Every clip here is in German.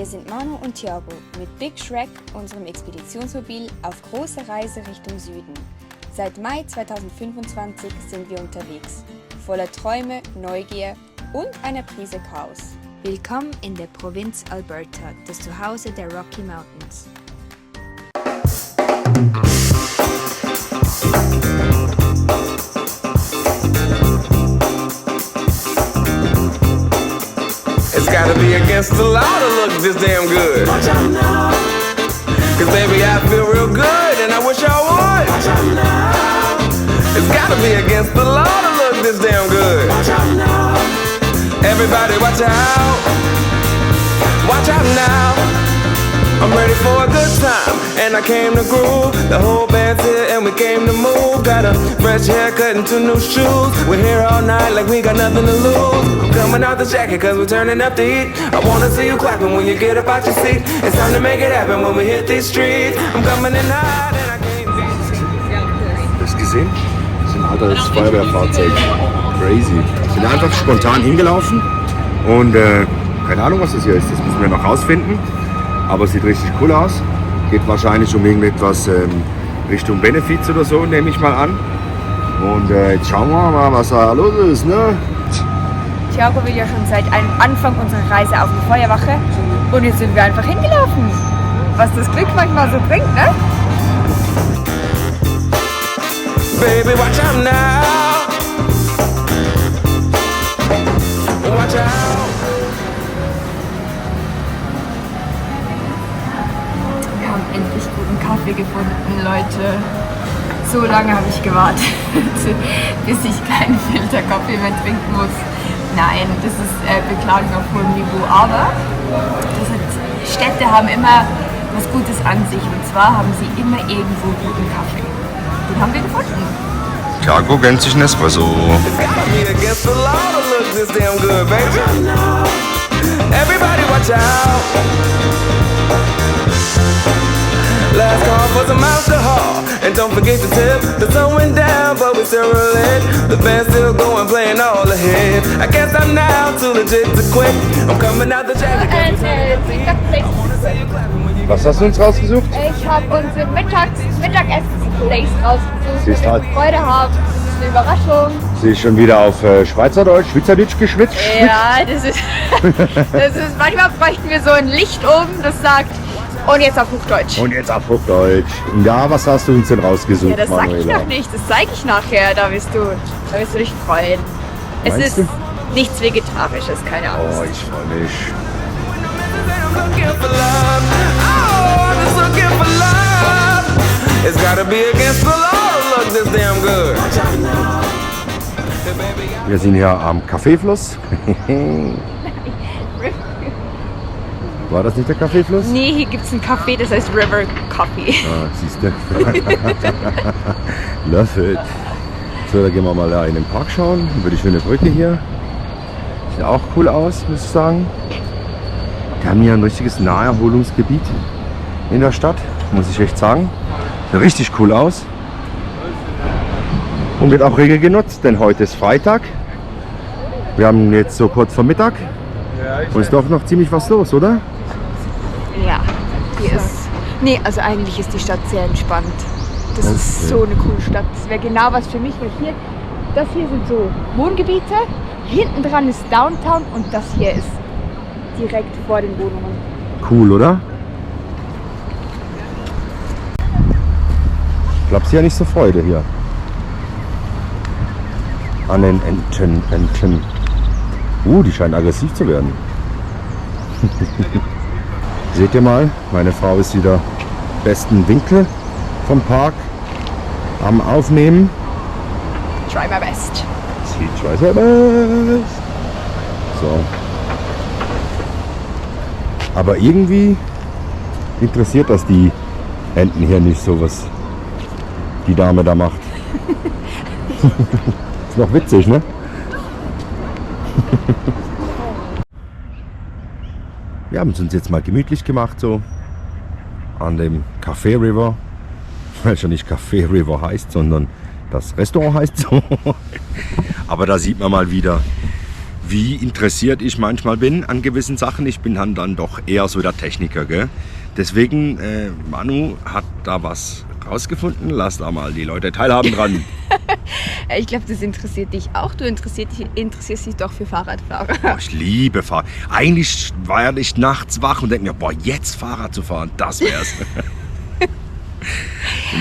Wir sind Manu und Thiago mit Big Shrek, unserem Expeditionsmobil, auf großer Reise Richtung Süden. Seit Mai 2025 sind wir unterwegs, voller Träume, Neugier und einer Prise Chaos. Willkommen in der Provinz Alberta, das Zuhause der Rocky Mountains. It's gotta be against the law to look this damn good. Watch out now. Cause baby I feel real good and I wish I would. Watch out now. It's gotta be against the law to look this damn good. Watch out now. Everybody watch out. Watch out now. I'm ready for a good time and I came to groove. The whole band's here and we came to move. Got a fresh haircut and 2 new shoes. We're here all night like we got nothing to lose. I'm coming out the jacket cause we're turning up the heat. I wanna see you clapping when you get up out your seat. It's time to make it happen when we hit these streets. I'm coming in hot and I can't be. Hast du gesehen? Das ist ein altes Feuerwehrfahrzeug. Crazy. Sind einfach spontan hingelaufen und keine Ahnung was das hier ist. Das müssen wir noch rausfinden. Aber es sieht richtig cool aus. Geht wahrscheinlich um irgendetwas Richtung Benefiz oder so, nehme ich mal an. Und jetzt schauen wir mal, was da los ist, ne? Thiago will ja schon seit Anfang unserer Reise auf die Feuerwache und jetzt sind wir einfach hingelaufen. Was das Glück manchmal so bringt, ne? Baby, watch out now. Watch out. Wir haben endlich guten Kaffee gefunden, Leute. So lange habe ich gewartet, bis ich keinen Filterkaffee mehr trinken muss. Nein, das ist Beklagen auf hohem Niveau, aber Städte haben immer was Gutes an sich und zwar haben sie immer irgendwo guten Kaffee. Den haben wir gefunden. Thiago gönnt sich ein Espresso. It's gotta be against the law to look this damn good, baby. Everybody watch out. Last call for some alcohol. And don't forget to tip. The sun went down, but we still rolling. The band's still going, playing all ahead. I can't stop now, too legit to quit. I'm coming out the jacket. Was hast du uns rausgesucht? Ich habe unsere Mittagessen-Place rausgesucht. Siehst halt. Freude haben. Das ist eine Überraschung. Sie ist schon wieder auf Schweizerdeutsch geschwitzt. Ja, das ist manchmal bräuchten wir so ein Licht oben, das sagt, und jetzt auf Hochdeutsch. Und jetzt auf Hochdeutsch. Ja, was hast du uns denn rausgesucht, Ja, das sag ich Manuela? noch nicht, das zeige ich nachher, da wirst du dich freuen. Es Meinst ist du? nichts Vegetarisches, keine Angst. Oh, ich freue mich. Looking for love. Oh, I'm just looking for love. It's gotta be against the law to look this damn good. Wir sind hier am Kaffeefluss. War das nicht der Kaffeefluss? Nee, hier gibt es einen Café, das heißt River Coffee. Ah, siehst du. Love it. So, da gehen wir mal da in den Park schauen. Über die schöne Brücke hier. Sieht auch cool aus, muss ich sagen. Wir haben hier ein richtiges Naherholungsgebiet in der Stadt, muss ich echt sagen. Sieht richtig cool aus. Und wird auch rege genutzt, denn heute ist Freitag. Wir haben jetzt so kurz vor Mittag. Und ist doch noch ziemlich was los, oder? Ja, hier ist. Nee, also eigentlich ist die Stadt sehr entspannt. Das ist so eine coole Stadt. Das wäre genau was für mich, weil das hier sind so Wohngebiete, hinten dran ist Downtown und das hier ist direkt vor den Wohnungen. Cool, oder? Ich glaube, sie hat nicht so Freude hier. An den Enten. Die scheinen aggressiv zu werden. Seht ihr mal, meine Frau ist wieder besten Winkel vom Park am Aufnehmen. Try my best. Sie tries her best. So. Aber irgendwie interessiert das die Enten hier nicht so, was die Dame da macht. Ist noch witzig, ne? Wir haben es uns jetzt mal gemütlich gemacht, so an dem Café River, weil schon nicht Café River heißt, sondern das Restaurant heißt so. Aber da sieht man mal wieder, wie interessiert ich manchmal bin an gewissen Sachen. Ich bin dann doch eher so der Techniker, gell? Deswegen, Manu hat da was rausgefunden. Lass da mal die Leute teilhaben dran. Ich glaube, das interessiert dich auch. Du interessierst dich doch für Fahrradfahrer. Oh, ich liebe Fahrrad. Eigentlich war ich nachts wach und denke mir, boah, jetzt Fahrrad zu fahren, das wär's.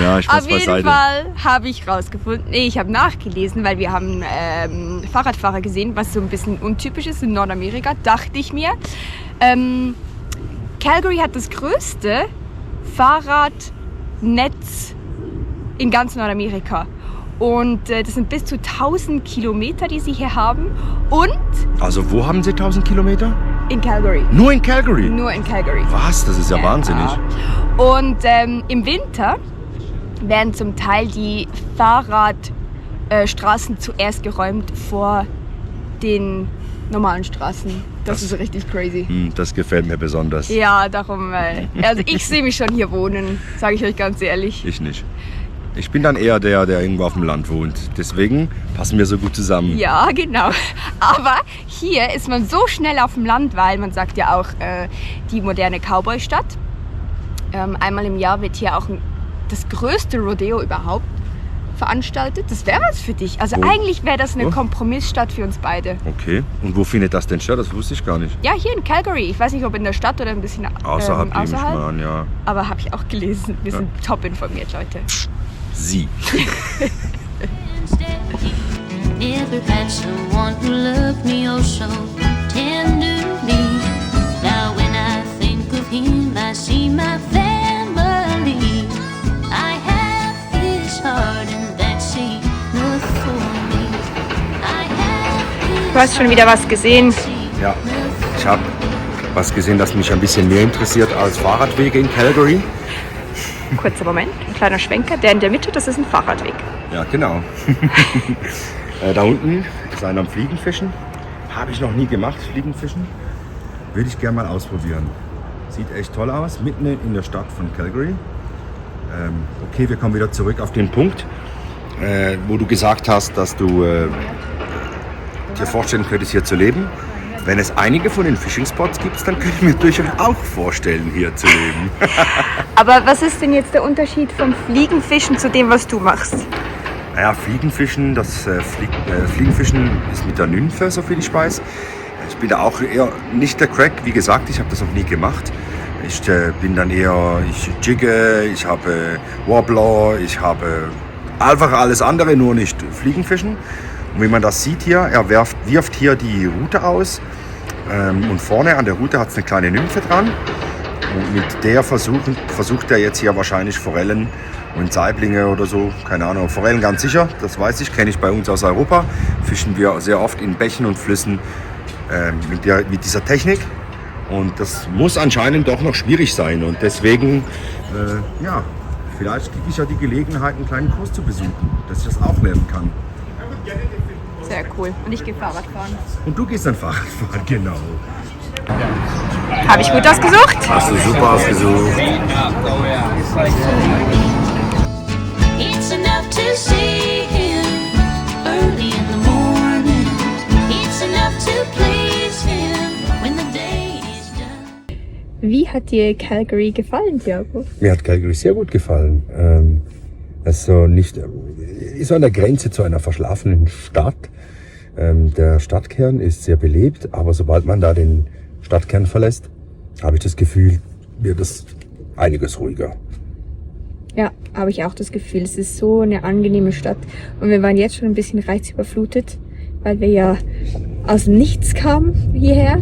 Ja, Auf jeden Fall habe ich rausgefunden, ich habe nachgelesen, weil wir haben Fahrradfahrer gesehen, was so ein bisschen untypisch ist in Nordamerika, dachte ich mir. Calgary hat das größte Fahrradnetz in ganz Nordamerika. Und das sind bis zu 1000 Kilometer, die sie hier haben. Und Also wo haben sie 1000 Kilometer? in Calgary. Nur in Calgary? Nur in Calgary. Was? Das ist ja wahnsinnig. Und im Winter werden zum Teil die Fahrradstraßen zuerst geräumt vor den normalen Straßen. Das ist richtig crazy. Das gefällt mir besonders. Ja, darum, also ich sehe mich schon hier wohnen, sage ich euch ganz ehrlich. Ich nicht. Ich bin dann eher der irgendwo auf dem Land wohnt. Deswegen passen wir so gut zusammen. Ja, genau. Aber hier ist man so schnell auf dem Land, weil man sagt ja auch die moderne Cowboy-Stadt. Einmal im Jahr wird hier auch das größte Rodeo überhaupt veranstaltet. Das wäre was für dich. Also eigentlich wäre das eine Kompromissstadt für uns beide. Okay. Und wo findet das denn statt? Das wusste ich gar nicht. Ja, hier in Calgary. Ich weiß nicht, ob in der Stadt oder ein bisschen Außerhalb nehme ich mal an, ja. Aber habe ich auch gelesen. Wir sind top informiert, Leute. Sie. Never had someone who loved me oh so tenderly. Now when I think of him, I see my family. I have his heart and that's enough for me. I have Du hast schon wieder was gesehen. Ja, ich habe was gesehen, das mich ein bisschen mehr interessiert als Fahrradwege in Calgary. Kurzer Moment, ein kleiner Schwenker. Der in der Mitte, das ist ein Fahrradweg. Ja, genau. Da unten ist einer am Fliegenfischen. Habe ich noch nie gemacht, Fliegenfischen. Würde ich gerne mal ausprobieren. Sieht echt toll aus, mitten in der Stadt von Calgary. Okay, wir kommen wieder zurück auf den Punkt, wo du gesagt hast, dass du dir vorstellen könntest, hier zu leben. Wenn es einige von den Fishing-Spots gibt, dann könnte ich mir durchaus auch vorstellen, hier zu leben. Aber was ist denn jetzt der Unterschied vom Fliegenfischen zu dem, was du machst? Naja, Fliegenfischen, Fliegenfischen ist mit der Nymphe, so viel ich weiß. Ich bin da auch eher nicht der Crack, wie gesagt, ich habe das noch nie gemacht. Ich bin dann eher, ich jigge, ich habe Wobbler, ich habe einfach alles andere, nur nicht Fliegenfischen. Und wie man das sieht hier, er wirft hier die Rute aus und vorne an der Rute hat es eine kleine Nymphe dran. Und mit der versucht er jetzt hier wahrscheinlich Forellen und Saiblinge oder so, keine Ahnung, Forellen ganz sicher, das weiß ich, kenne ich bei uns aus Europa. Fischen wir sehr oft in Bächen und Flüssen mit dieser Technik. Und das muss anscheinend doch noch schwierig sein. Und deswegen, ja, vielleicht kriege ich ja die Gelegenheit, einen kleinen Kurs zu besuchen, dass ich das auch lernen kann. Sehr cool. Und ich gehe Fahrrad fahren. Und du gehst dann Fahrrad fahren, genau. Habe ich gut ausgesucht? Hast du super ausgesucht. It's enough to see him early in the morning. It's enough to please him when the day is done. Wie hat dir Calgary gefallen, Thiago? Mir hat Calgary sehr gut gefallen. Also ist an der Grenze zu einer verschlafenen Stadt. Der Stadtkern ist sehr belebt, aber sobald man da den Stadtkern verlässt, habe ich das Gefühl, wird es einiges ruhiger. Ja, habe ich auch das Gefühl. Es ist so eine angenehme Stadt. Und wir waren jetzt schon ein bisschen reizüberflutet, weil wir ja aus dem Nichts kamen hierher.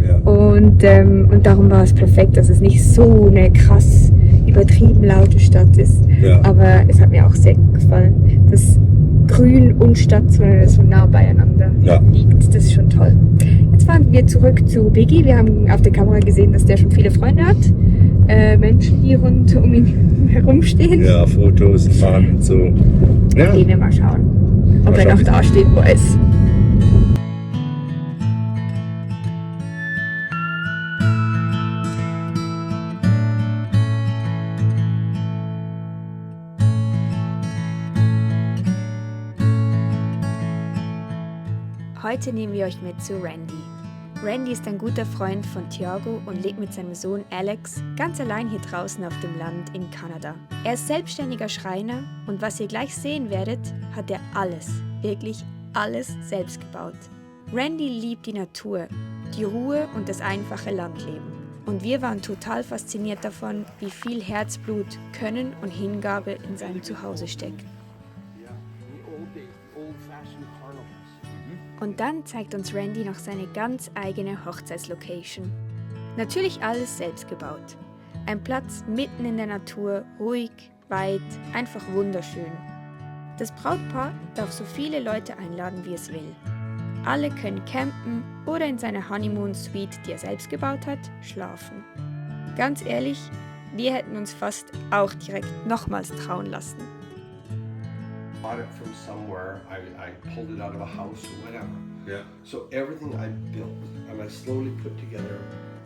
Ja. Und darum war es perfekt, dass es nicht so eine krass übertrieben laute Stadt ist. Ja. Aber es hat mir auch sehr gut gefallen, dass Grün und Stadt so nah beieinander liegt. Das ist schon toll. Jetzt fahren wir zurück zu Biggie. Wir haben auf der Kamera gesehen, dass der schon viele Freunde hat. Menschen, die rund um ihn herumstehen. Ja, Fotos fahren und so. Ja. Gehen wir mal schauen, ob er noch da steht, wo er ist. Heute nehmen wir euch mit zu Randy. Randy ist ein guter Freund von Thiago und lebt mit seinem Sohn Alex ganz allein hier draußen auf dem Land in Kanada. Er ist selbstständiger Schreiner und was ihr gleich sehen werdet, hat er alles, wirklich alles selbst gebaut. Randy liebt die Natur, die Ruhe und das einfache Landleben. Und wir waren total fasziniert davon, wie viel Herzblut, Können und Hingabe in seinem Zuhause steckt. Und dann zeigt uns Randy noch seine ganz eigene Hochzeitslocation. Natürlich alles selbst gebaut. Ein Platz mitten in der Natur, ruhig, weit, einfach wunderschön. Das Brautpaar darf so viele Leute einladen, wie es will. Alle können campen oder in seiner Honeymoon-Suite, die er selbst gebaut hat, schlafen. Ganz ehrlich, wir hätten uns fast auch direkt nochmals trauen lassen. Bought it from somewhere, I pulled it out of a house or whatever. Yeah. So everything I built and I slowly put together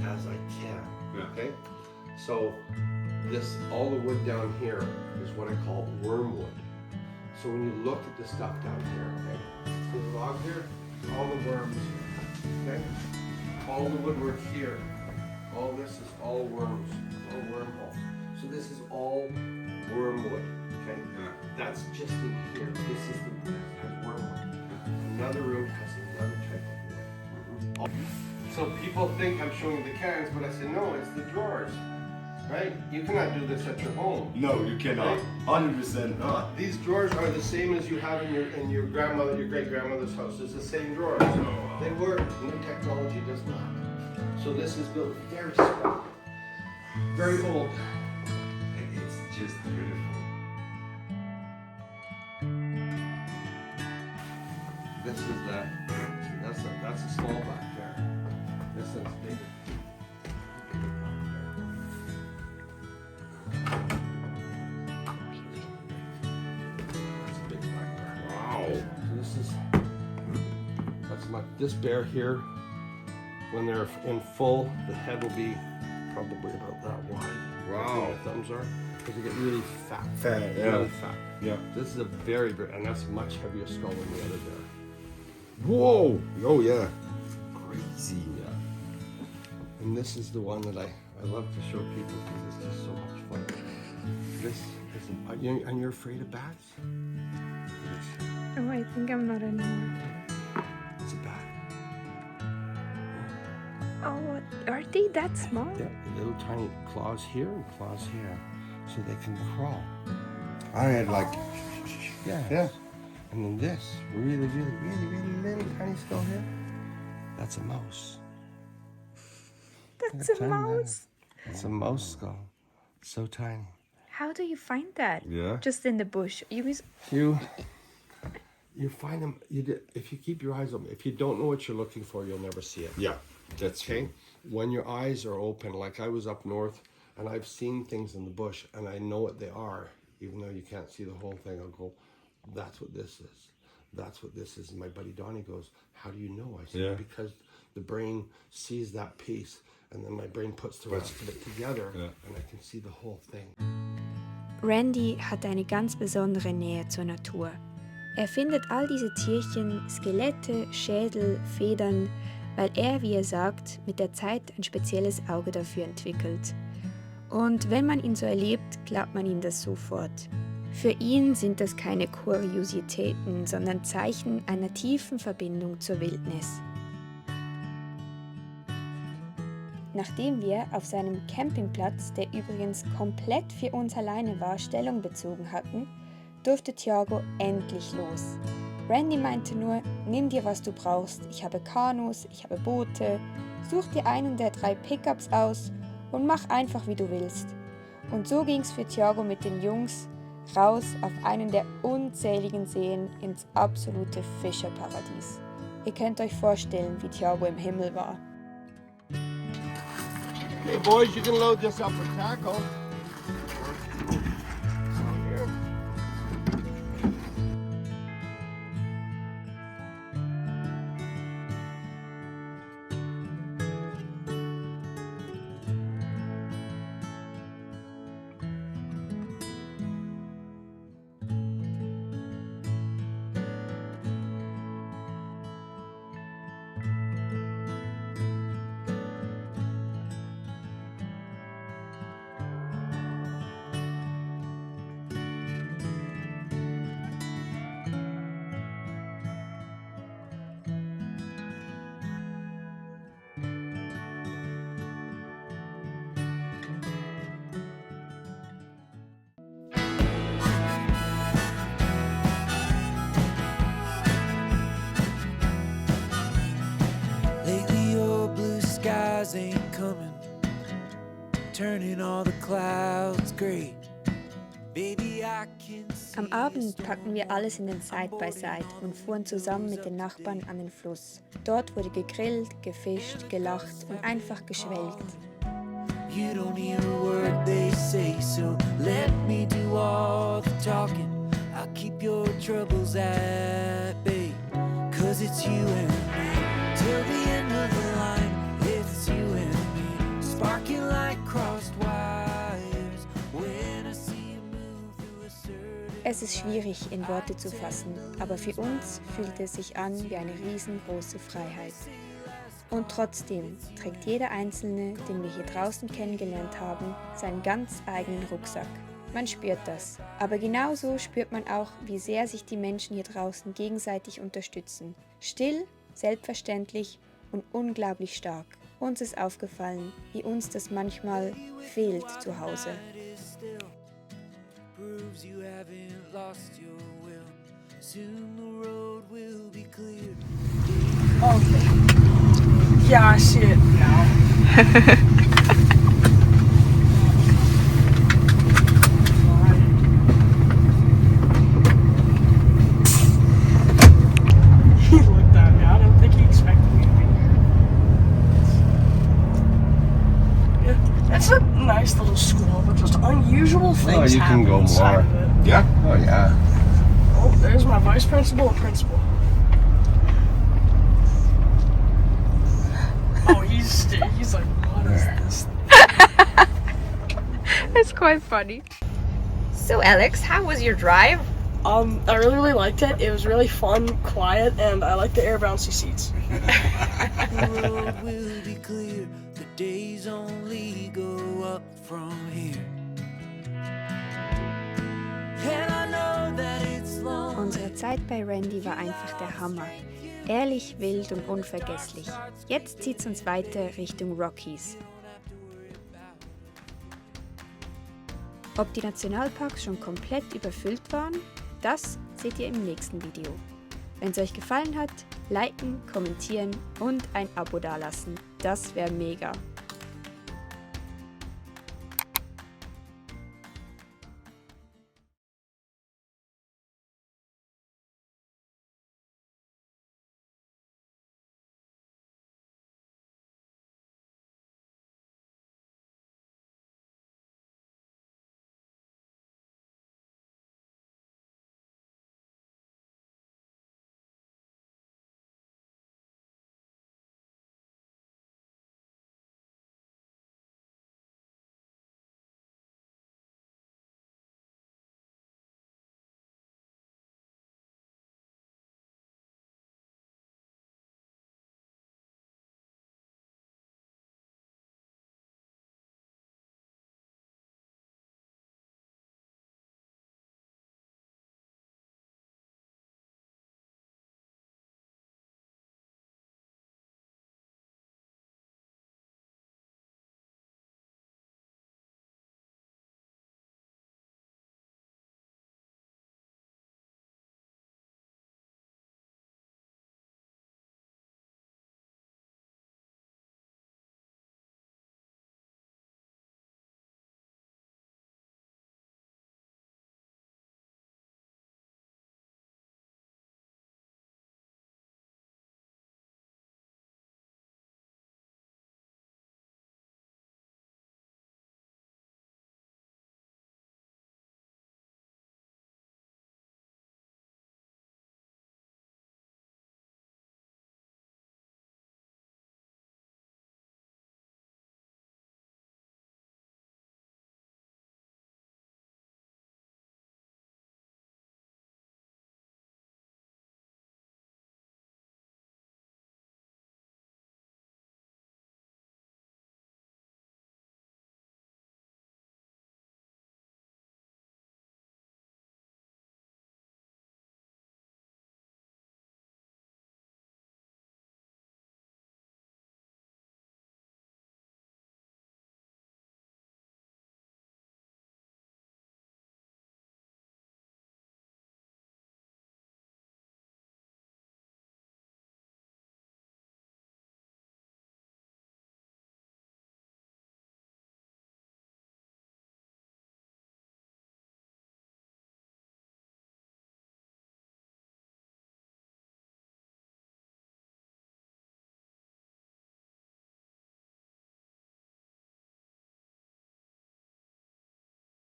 as I can. Yeah. Okay? So all the wood down here is what I call wormwood. So when you look at the stuff down here, okay? This log here, all the worms, okay? All the woodwork here, all this is all worms, all wormholes. So this is all wormwood, okay? Yeah. That's just in here. This is the has wormwood. Another room has another type of wood. So people think I'm showing the cans, but I say no, it's the drawers, right? You cannot do this at your home. No, you cannot. 100% not. These drawers are the same as you have in your grandmother, your great grandmother's house. It's the same drawers. They work. New technology does not. So this is built very strong, very old. It's just beautiful. This is that's a small back there. This one's bigger. That's a big back there. Wow. So this bear here, when they're in full, the head will be probably about that wide. Wow. Where the thumbs are, because they get really fat. Fat, yeah. Really fat. Yeah. This is a very, and that's a much heavier skull than the other bear. Whoa. Oh yeah. Crazy. Yeah. And this is the one that I love to show people because it's just so much fun. This is, and you're afraid of bats? Oh, I think I'm not anymore. It's a bat. Oh, are they that small? Yeah, little tiny claws here and claws here, so they can crawl. I had like. Yeah. Yeah. And then this, really little tiny skull here, that's a mouse. That's a mouse. It's a mouse skull. So tiny. How do you find that? Yeah. Just in the bush. You find them, if you keep your eyes open. If you don't know what you're looking for, you'll never see it. Yeah. That's Okay? When your eyes are open, like I was up north, and I've seen things in the bush, and I know what they are, even though you can't see the whole thing, I'll go, that's what this is. That's what this is. And my buddy Donnie goes, how do you know? I said, Yeah. because the brain sees that piece, and then my brain puts the rest of it together, Yeah. and I can see the whole thing. Randy hat eine ganz besondere Nähe zur Natur. Er findet all diese Tierchen, Skelette, Schädel, Federn, weil er, wie er sagt, mit der Zeit ein spezielles Auge dafür entwickelt. Und wenn man ihn so erlebt, glaubt man ihm das sofort. Für ihn sind das keine Kuriositäten, sondern Zeichen einer tiefen Verbindung zur Wildnis. Nachdem wir auf seinem Campingplatz, der übrigens komplett für uns alleine war, Stellung bezogen hatten, durfte Thiago endlich los. Randy meinte nur, nimm dir was du brauchst, ich habe Kanus, ich habe Boote, such dir einen der 3 Pickups aus und mach einfach wie du willst. Und so ging's für Thiago mit den Jungs raus auf einen der unzähligen Seen ins absolute Fischerparadies. Ihr könnt euch vorstellen, wie Thiago im Himmel war. Okay, boys, you can load this up with tackle. skies ain't coming, turning all the clouds gray. Baby, I can see. Am Abend packten wir alles in den Side-by-Side und fuhren zusammen mit den Nachbarn an den Fluss. Dort wurde gegrillt, gefischt, gelacht und einfach geschwelgt. You don't hear a word they say, so let me do all the talking. I'll keep your troubles at bay, 'cause it's you and me. Till the end of the line, it's you and me. Sparking like crossed wires when I see you move through a certain. Es ist schwierig in Worte zu fassen, aber für uns fühlte es sich an wie eine riesengroße Freiheit. Und trotzdem trägt jeder Einzelne, den wir hier draußen kennengelernt haben, seinen ganz eigenen Rucksack. Man spürt das. Aber genauso spürt man auch, wie sehr sich die Menschen hier draußen gegenseitig unterstützen. Still, selbstverständlich und unglaublich stark. Uns ist aufgefallen, wie uns das manchmal fehlt zu Hause. Proves you haven't lost your will. Soon the road will be cleared. Okay. Yeah, I see it now. He looked at me. I don't think he expected me to be here. Yeah, it's a nice little school, but just unusual things you can happen go inside more. of it. Yeah? Oh, yeah. Oh, there's my vice principal and principal. Oh, he's like, what is this? It's quite funny. So Alex, how was your drive? I really liked it. It was really fun, quiet, and I like the air bouncy seats. The road will be clear. The days only go up from here. And I know that it's long. Unsere Zeit bei Randy war einfach der Hammer. Ehrlich, wild und unvergesslich. Jetzt zieht's uns weiter Richtung Rockies. Ob die Nationalparks schon komplett überfüllt waren, das seht ihr im nächsten Video. Wenn es euch gefallen hat, liken, kommentieren und ein Abo dalassen. Das wäre mega.